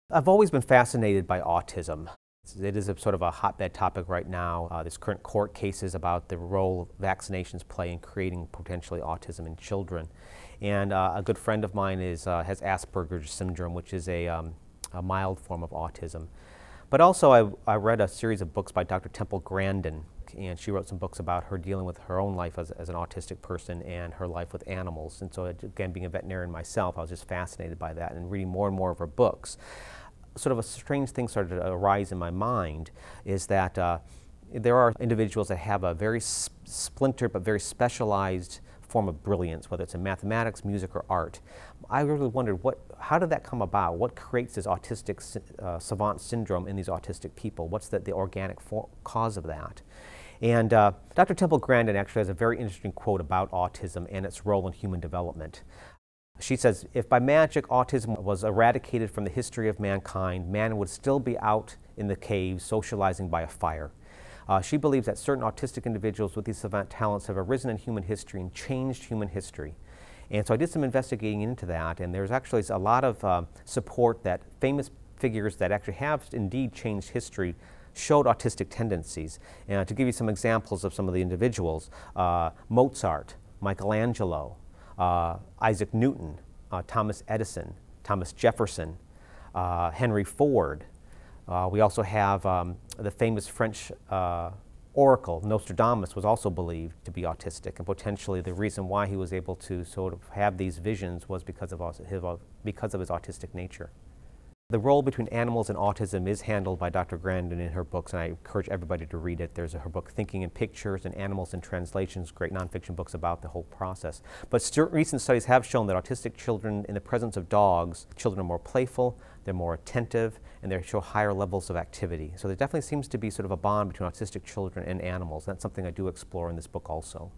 I've always been fascinated by autism. It is a sort of a hotbed topic right now. There's current court cases about the role vaccinations play in creating potentially autism in children. And a good friend of mine has Asperger's syndrome, which is a mild form of autism. But also I read a series of books by Dr. Temple Grandin, and she wrote some books about her dealing with her own life as an autistic person and her life with animals. And so again, being a veterinarian myself, I was just fascinated by that and reading more and more of her books. Sort of a strange thing started to arise in my mind is that there are individuals that have a very splintered but very specialized form of brilliance, whether it's in mathematics, music, or art. I really wondered, how did that come about? What creates this autistic savant syndrome in these autistic people? What's the organic cause of that? And Dr. Temple Grandin actually has a very interesting quote about autism and its role in human development. She says, if by magic autism was eradicated from the history of mankind, man would still be out in the caves socializing by a fire. She believes that certain autistic individuals with these savant talents have arisen in human history and changed human history. And so I did some investigating into that, and there's actually a lot of support that famous figures that actually have indeed changed history showed autistic tendencies. And to give you some examples of some of the individuals, Mozart, Michelangelo, Isaac Newton, Thomas Edison, Thomas Jefferson, Henry Ford. We also have the famous French oracle, Nostradamus, was also believed to be autistic, and potentially the reason why he was able to sort of have these visions was because of his autistic nature. The role between animals and autism is handled by Dr. Grandin in her books, and I encourage everybody to read it. There's her book, Thinking in Pictures and Animals in Translations, great nonfiction books about the whole process. But recent studies have shown that autistic children, in the presence of dogs, children are more playful, they're more attentive, and they show higher levels of activity. So there definitely seems to be sort of a bond between autistic children and animals. That's something I do explore in this book also.